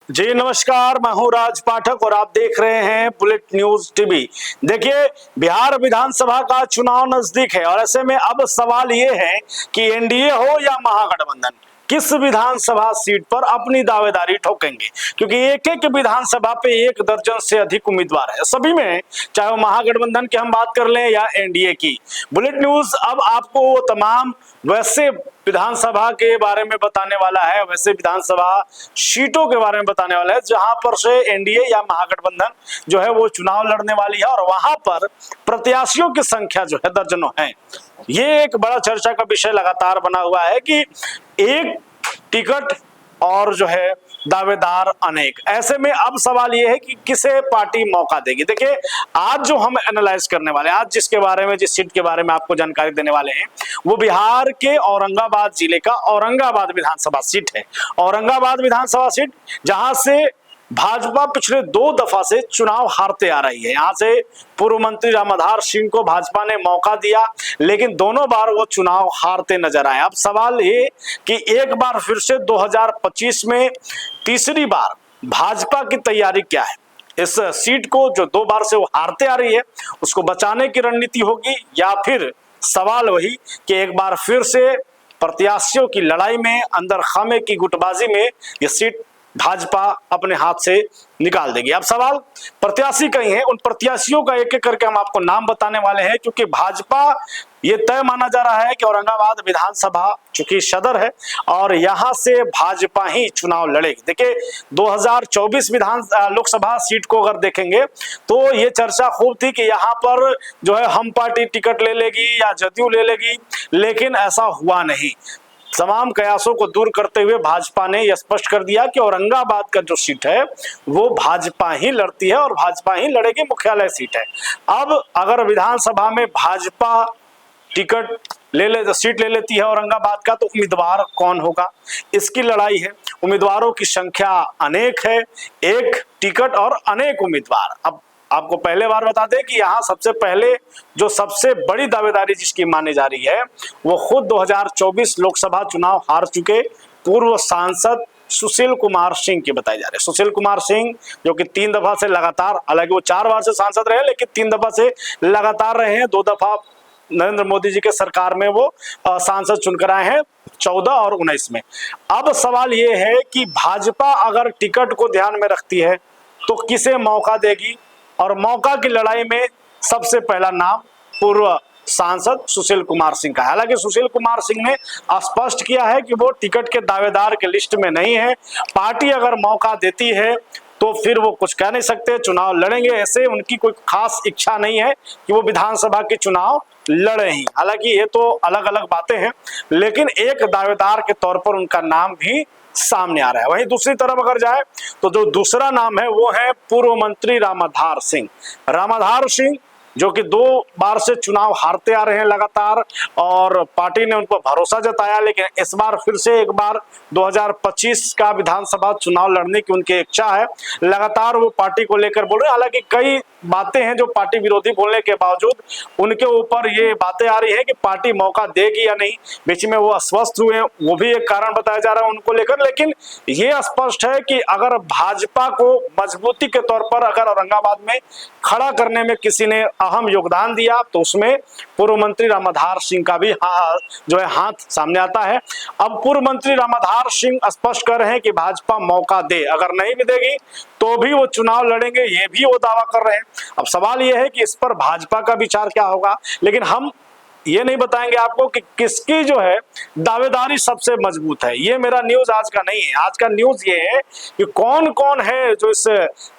जी नमस्कार, मैं हूं राज पाठक और आप देख रहे हैं बुलेट न्यूज टीवी। देखिए, बिहार विधानसभा का चुनाव नजदीक है और ऐसे में अब सवाल ये है कि एनडीए हो या महागठबंधन किस विधानसभा सीट पर अपनी दावेदारी ठोकेंगे, क्योंकि एक एक विधानसभा पे 1 दर्जन से अधिक उम्मीदवार है सभी में, चाहे वो महागठबंधन की हम बात कर लें या एनडीए की। बुलेट न्यूज अब आपको तमाम वैसे विधानसभा के बारे में बताने वाला है, वैसे विधानसभा सीटों के बारे में बताने वाला है जहां पर से एनडीए या महागठबंधन जो है वो चुनाव लड़ने वाली है और वहां पर प्रत्याशियों की संख्या जो है दर्जनों है। ये एक बड़ा चर्चा का विषय लगातार बना हुआ है कि एक टिकट और जो है दावेदार अनेक। ऐसे में अब सवाल यह है कि किसे पार्टी मौका देगी। देखिए, आज जो हम एनालाइज करने वाले हैं, आज जिसके बारे में, जिस सीट के बारे में आपको जानकारी देने वाले हैं, वो बिहार के औरंगाबाद जिले का औरंगाबाद विधानसभा सीट है। औरंगाबाद विधानसभा सीट जहां से भाजपा पिछले 2 दफा से चुनाव हारते आ रही है। यहाँ से पूर्व मंत्री रामाधार सिंह को भाजपा ने मौका दिया, लेकिन दोनों बार वो चुनाव हारते नजर आए। अब सवाल ये कि एक बार फिर से 2025 में तीसरी बार भाजपा की तैयारी क्या है। इस सीट को जो 2 बार से वो हारते आ रही है उसको बचाने की रणनीति होगी, या फिर सवाल वही कि एक बार फिर से प्रत्याशियों की लड़ाई में, अंदर खामे की गुटबाजी में ये सीट भाजपा अपने हाथ से निकाल देगी। अब सवाल प्रत्याशी कई हैं, उन प्रत्याशियों का एक एक करके हम आपको नाम बताने वाले हैं, क्योंकि भाजपा ये तय माना जा रहा है कि औरंगाबाद विधानसभा चूंकि सदर है और यहां से भाजपा ही चुनाव लड़ेगी। देखिए, 2024 लोकसभा सीट को अगर देखेंगे तो ये चर्चा खूब थी कि यहाँ पर जो है हम पार्टी टिकट ले लेगी या जदयू ले लेगी, लेकिन ऐसा हुआ नहीं। तमाम कयासों को दूर करते हुए भाजपा ने यह स्पष्ट कर दिया कि औरंगाबाद का जो सीट है वो भाजपा ही लड़ती है और भाजपा ही लड़ेगी, मुख्यालय सीट है। अब अगर विधानसभा में भाजपा टिकट सीट ले लेती है औरंगाबाद का, तो उम्मीदवार कौन होगा, इसकी लड़ाई है। उम्मीदवारों की संख्या अनेक है, एक टिकट और अनेक उम्मीदवार। अब आपको पहले बार बता दें कि यहाँ सबसे पहले जो सबसे बड़ी दावेदारी जिसकी मानी जा रही है वो खुद 2024 लोकसभा चुनाव हार चुके पूर्व सांसद सुशील कुमार सिंह की बताई जा रही है। सुशील कुमार सिंह जो कि 3 दफा से लगातार, हालांकि वो 4 बार से सांसद रहे, लेकिन 3 दफा से लगातार रहे हैं। 2 दफा नरेंद्र मोदी जी के सरकार में वो सांसद चुनकर आए हैं, 14 और 19 में। अब सवाल ये है कि भाजपा अगर टिकट को ध्यान में रखती है तो किसे मौका देगी, और मौका की लड़ाई में सबसे पहला नाम पूर्व सांसद सुशील कुमार सिंह का है। हालांकि सुशील कुमार सिंह ने स्पष्ट किया है कि वो टिकट के दावेदार के लिस्ट में नहीं है। पार्टी अगर मौका देती है तो फिर वो कुछ कह नहीं सकते, चुनाव लड़ेंगे, ऐसे उनकी कोई खास इच्छा नहीं है कि वो विधानसभा के चुनाव लड़े ही। हालांकि ये तो अलग अलग बातें हैं, लेकिन एक दावेदार के तौर पर उनका नाम भी सामने आ रहा है। वहीं दूसरी तरफ अगर जाए तो जो दूसरा नाम है वो है पूर्व मंत्री रामाधार सिंह। रामाधार सिंह जो कि 2 बार से चुनाव हारते आ रहे हैं लगातार, और पार्टी ने उन पर भरोसा जताया, लेकिन इस बार फिर से एक बार 2025 का विधानसभा चुनाव लड़ने की उनकी इच्छा है। लगातार वो पार्टी को लेकर बोल रहे हैं। हालांकि कई बातें हैं जो पार्टी विरोधी बोलने के बावजूद उनके ऊपर ये बातें आ रही है कि पार्टी मौका देगी या नहीं। बीच में वो अस्वस्थ हुए, वो भी एक कारण बताया जा रहा है उनको लेकर। लेकिन ये स्पष्ट है कि अगर भाजपा को मजबूती के तौर पर अगर औरंगाबाद में खड़ा करने में किसी ने अहम योगदान दिया तो उसमें पूर्व मंत्री रामाधार सिंह का भी जो है हाथ सामने आता है। अब पूर्व मंत्री रामाधार सिंह स्पष्ट कर रहे हैं कि भाजपा मौका दे, अगर नहीं भी देगी तो भी वो चुनाव लड़ेंगे, ये भी वो दावा कर रहे हैं। अब सवाल ये है कि इस पर भाजपा का विचार क्या होगा, लेकिन हम ये नहीं बताएंगे आपको कि किसकी जो है दावेदारी सबसे मजबूत है। ये मेरा न्यूज आज का नहीं है। आज का न्यूज ये है कि कौन कौन है जो इस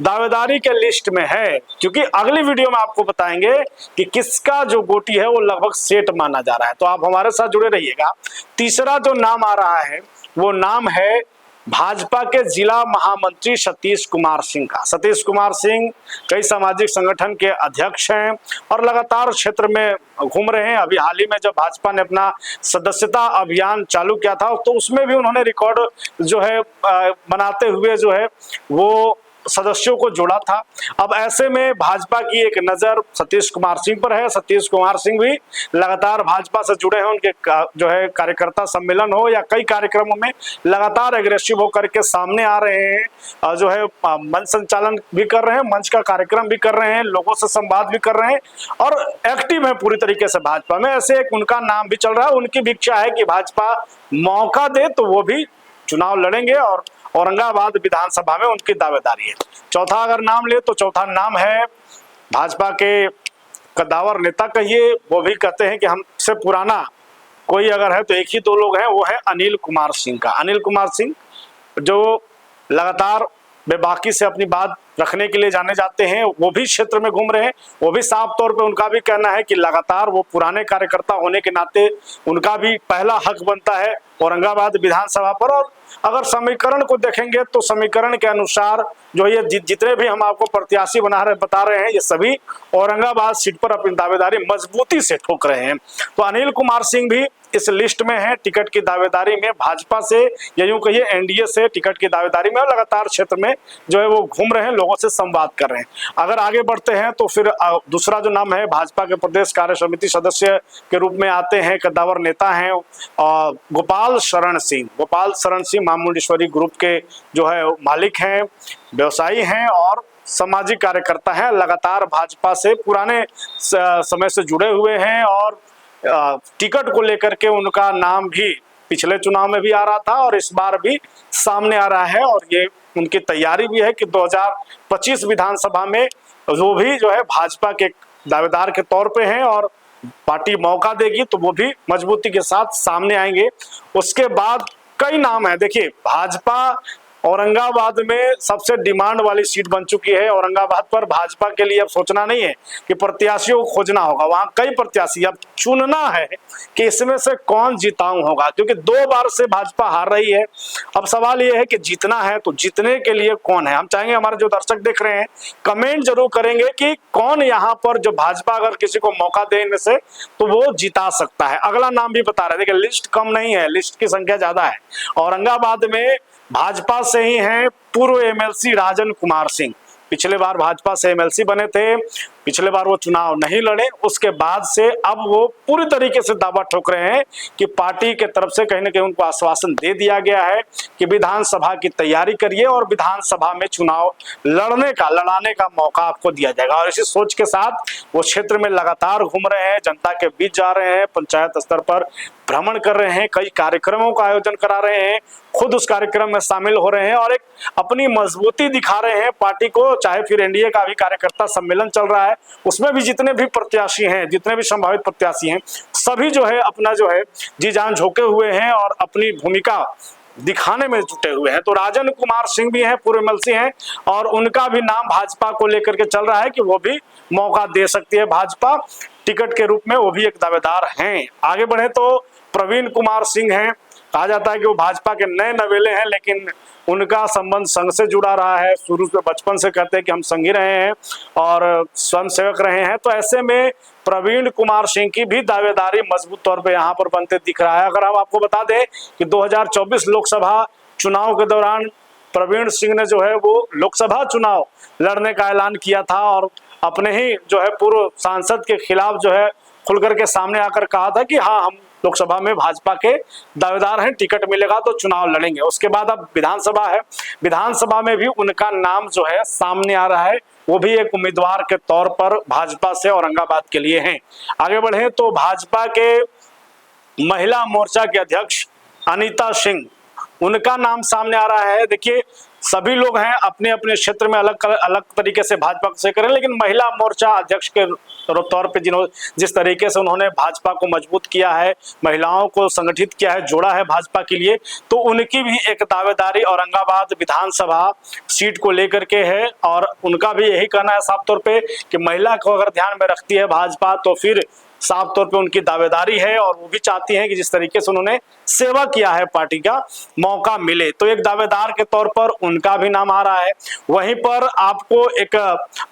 दावेदारी के लिस्ट में है, क्योंकि अगली वीडियो में आपको बताएंगे कि किसका जो गोटी है वो लगभग सेट माना जा रहा है। तो आप हमारे साथ जुड़े रहिएगा। तीसरा जो नाम आ रहा है वो नाम है भाजपा के जिला महामंत्री सतीश कुमार सिंह का। सतीश कुमार सिंह कई सामाजिक संगठन के अध्यक्ष हैं और लगातार क्षेत्र में घूम रहे हैं। अभी हाल ही में जब भाजपा ने अपना सदस्यता अभियान चालू किया था तो उसमें भी उन्होंने रिकॉर्ड जो है बनाते हुए जो है वो सदस्यों को जोड़ा था। अब ऐसे में भाजपा की एक नजर सतीश कुमार सिंह पर है। सतीश कुमार सिंह भी लगातार भाजपा से जुड़े हैं, उनके जो है कार्यकर्ता सम्मेलन हो या कई कार्यक्रमों में लगातार एग्रेसिव होकर के सामने आ रहे हैं, जो है मंच संचालन भी कर रहे हैं, मंच का कार्यक्रम भी कर रहे हैं, लोगों से संवाद भी कर रहे हैं और एक्टिव है पूरी तरीके से भाजपा में। ऐसे एक उनका नाम भी चल रहा है, उनकी भी इच्छा है कि भाजपा मौका दे तो वो भी चुनाव लड़ेंगे और औरंगाबाद विधानसभा में उनकी दावेदारी है। चौथा अगर नाम ले तो चौथा नाम है भाजपा के कद्दावर नेता कहिए, वो भी कहते हैं कि हमसे पुराना कोई अगर है तो एक ही दो लोग हैं, वो है अनिल कुमार सिंह का। अनिल कुमार सिंह जो लगातार बेबाकी से अपनी बात रखने के लिए जाने जाते हैं, वो भी क्षेत्र में घूम रहे हैं। वो भी साफ तौर पे उनका भी कहना है कि लगातार वो पुराने कार्यकर्ता होने के नाते उनका भी पहला हक बनता है औरंगाबाद विधानसभा पर। और अगर समीकरण को देखेंगे तो समीकरण के अनुसार जो ये जितने भी हम आपको प्रत्याशी बता रहे हैं, ये सभी औरंगाबाद सीट पर अपनी दावेदारी मजबूती से ठोक रहे हैं। तो अनिल कुमार सिंह भी इस लिस्ट में है टिकट की दावेदारी में, भाजपा से या यूं कहिए एनडीए से टिकट की दावेदारी में, और लगातार क्षेत्र में जो है वो घूम रहे हैं, लोगों से संवाद कर रहे हैं। अगर आगे बढ़ते हैं तो फिर दूसरा जो नाम है भाजपा के प्रदेश कार्य समिति सदस्य के रूप में आते हैं, कद्दावर नेता हैं गोपाल शरण सिंह। गोपाल शरण सिंह मामुंडेश्वरी ग्रुप के जो है मालिक हैं, व्यवसायी हैं और सामाजिक कार्यकर्ता हैं। लगातार भाजपा से पुराने समय से जुड़े हुए हैं और टिकट को लेकर के उनका नाम भी पिछले चुनाव में भी आ रहा था और इस बार भी सामने आ रहा है। और ये उनकी तैयारी भी है कि 2025 विधानसभा में वो भी जो है भाजपा के दावेदार के तौर पे हैं और पार्टी मौका देगी तो वो भी मजबूती के साथ सामने आएंगे। उसके बाद कई नाम है। देखिए, भाजपा औरंगाबाद में सबसे डिमांड वाली सीट बन चुकी है। औरंगाबाद पर भाजपा के लिए अब सोचना नहीं है कि प्रत्याशियों को खोजना होगा, वहां कई प्रत्याशी, अब चुनना है कि इसमें से कौन जीताऊ होगा, क्योंकि 2 बार से भाजपा हार रही है। अब सवाल यह है कि जीतना है तो जीतने के लिए कौन है। हम चाहेंगे हमारे जो दर्शक देख रहे हैं कमेंट जरूर करेंगे कि कौन यहाँ पर जो भाजपा अगर किसी को मौका दे इनमें से तो वो जिता सकता है। अगला नाम भी बता रहे हैं, देखिए लिस्ट कम नहीं है, लिस्ट की संख्या ज्यादा है। औरंगाबाद में भाजपा से ही हैं पूर्व एमएलसी राजन कुमार सिंह। पिछले बार भाजपा से एमएलसी बने थे, पिछले बार वो चुनाव नहीं लड़े, उसके बाद से अब वो पूरी तरीके से दावा ठोक रहे हैं कि पार्टी के तरफ से कहीं ना कहीं उनको आश्वासन दे दिया गया है कि विधानसभा की तैयारी करिए और विधानसभा में चुनाव लड़ाने का मौका आपको दिया जाएगा। और इसी सोच के साथ वो क्षेत्र में लगातार घूम रहे हैं, जनता के बीच जा रहे हैं, पंचायत स्तर पर भ्रमण कर रहे हैं, कई कार्यक्रमों का आयोजन करा रहे हैं, खुद उस कार्यक्रम में शामिल हो रहे हैं और एक अपनी मजबूती दिखा रहे हैं पार्टी को। चाहे फिर एनडीए का भी कार्यकर्ता सम्मेलन चल रहा है, उसमें भी जितने भी प्रत्याशी हैं, जितने भी संभावित प्रत्याशी हैं, सभी जो है अपना जो है जी जान झोंके हुए हैं और अपनी भूमिका दिखाने में जुटे हुए हैं। तो राजन कुमार सिंह भी हैं, पूर्व एमएलसी हैं और उनका भी नाम भाजपा को लेकर के चल रहा है कि वो भी मौका दे सकती है भाजपा टिकट के रूप में, वो भी एक दावेदार हैं। आगे बढ़े तो प्रवीण कुमार सिंह हैं। कहा जाता है कि वो भाजपा के नए नवेले हैं, लेकिन उनका संबंध संघ से जुड़ा रहा है। शुरू से बचपन से कहते हैं कि हम संघी रहे हैं और स्वयंसेवक रहे हैं। तो ऐसे में प्रवीण कुमार सिंह की भी दावेदारी मजबूत तौर पे यहाँ पर बनते दिख रहा है। अगर हम आपको बता दें कि 2024 लोकसभा चुनाव के दौरान प्रवीण सिंह ने जो है वो लोकसभा चुनाव लड़ने का ऐलान किया था और अपने ही जो है पूर्व सांसद के खिलाफ जो है खुलकर के सामने आकर कहा था कि हाँ, हम लोकसभा में भाजपा के दावेदार हैं, टिकट मिलेगा तो चुनाव लड़ेंगे। उसके बाद अब विधानसभा है, विधानसभा में भी उनका नाम जो है सामने आ रहा है, वो भी एक उम्मीदवार के तौर पर भाजपा से औरंगाबाद के लिए हैं। आगे बढ़े तो भाजपा के महिला मोर्चा के अध्यक्ष अनीता सिंह, उनका नाम सामने आ रहा है। देखिए, सभी लोग हैं अपने अपने क्षेत्र में अलग अलग तरीके से भाजपा से करें, लेकिन महिला मोर्चा अध्यक्ष के तौर पे जिस तरीके से उन्होंने भाजपा को मजबूत किया है, महिलाओं को संगठित किया है, जोड़ा है भाजपा के लिए, तो उनकी भी एक दावेदारी औरंगाबाद विधानसभा सीट को लेकर के है। और उनका भी यही कहना है साफ तौर पे कि महिला को अगर ध्यान में रखती है भाजपा तो फिर साफ तौर पे उनकी दावेदारी है और वो भी चाहती हैं कि जिस तरीके से उन्होंने सेवा किया है पार्टी का मौका मिले, तो एक दावेदार के तौर पर उनका भी नाम आ रहा है। वहीं पर आपको एक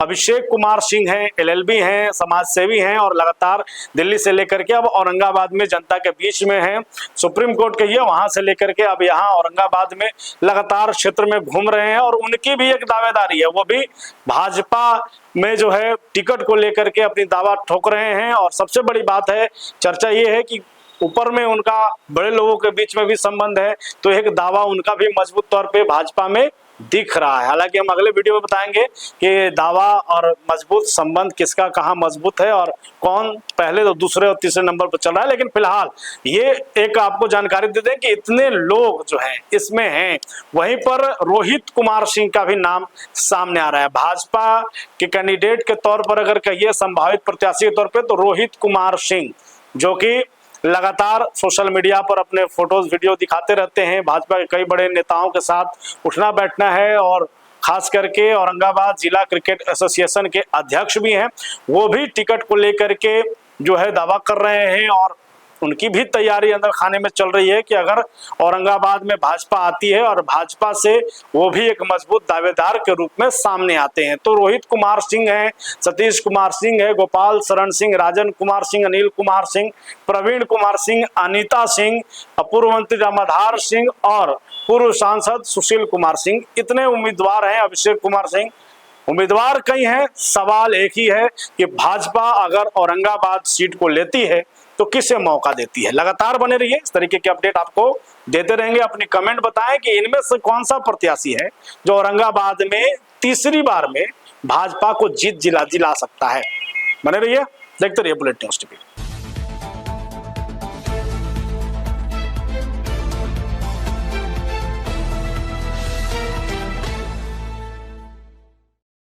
अभिषेक कुमार सिंह हैं, LLB हैं, समाज सेवी हैं और लगातार दिल्ली से लेकर के अब औरंगाबाद में जनता के बीच में हैं, सुप्रीम कोर्ट के ये वहां से लेकर के अब यहाँ औरंगाबाद में लगातार क्षेत्र में घूम रहे हैं और उनकी भी एक दावेदारी है, वो भी भाजपा में जो है टिकट को लेकर के अपनी दावा ठोक रहे हैं। और सबसे बड़ी बात है, चर्चा ये है कि ऊपर में उनका बड़े लोगों के बीच में भी संबंध है, तो एक दावा उनका भी मजबूत तौर पे भाजपा में दिख रहा है। हालांकि हम अगले वीडियो में बताएंगे कि दावा और मजबूत संबंध किसका कहाँ मजबूत है और कौन पहले तो दूसरे और तीसरे नंबर पर चल रहा है। लेकिन फिलहाल ये एक आपको जानकारी दे दें कि इतने लोग जो हैं इसमें हैं। वहीं पर रोहित कुमार सिंह का भी नाम सामने आ रहा है भाजपा के कैंडिडेट के तौर पर, अगर कहिए संभावित प्रत्याशी के तौर पर, तो रोहित कुमार सिंह जो कि लगातार सोशल मीडिया पर अपने फोटोज वीडियो दिखाते रहते हैं, भाजपा के कई बड़े नेताओं के साथ उठना बैठना है और खास करके औरंगाबाद जिला क्रिकेट एसोसिएशन के अध्यक्ष भी हैं, वो भी टिकट को लेकर के जो है दावा कर रहे हैं और उनकी भी तैयारी अंदर खाने में चल रही है कि अगर औरंगाबाद में भाजपा आती है और भाजपा से वो भी एक मजबूत दावेदार के रूप में सामने आते हैं। तो रोहित कुमार सिंह हैं, सतीश कुमार सिंह है, गोपाल शरण सिंह, राजन कुमार सिंह, अनिल कुमार सिंह, प्रवीण कुमार सिंह, अनीता सिंह, पूर्व मंत्री रामाधार सिंह और पूर्व सांसद सुशील कुमार सिंह, इतने उम्मीदवार हैं। अभिषेक कुमार सिंह, उम्मीदवार कई हैं, सवाल एक ही है कि भाजपा अगर औरंगाबाद सीट को लेती है तो किसे मौका देती है। लगातार बने रहिए, इस तरीके के अपडेट आपको देते रहेंगे। अपनी कमेंट बताएं कि इनमें से कौन सा प्रत्याशी है जो औरंगाबाद में तीसरी बार में भाजपा को जीत दिला सकता है। बने रहिए, देखते रहिए बुलेट न्यूज़ टीवी।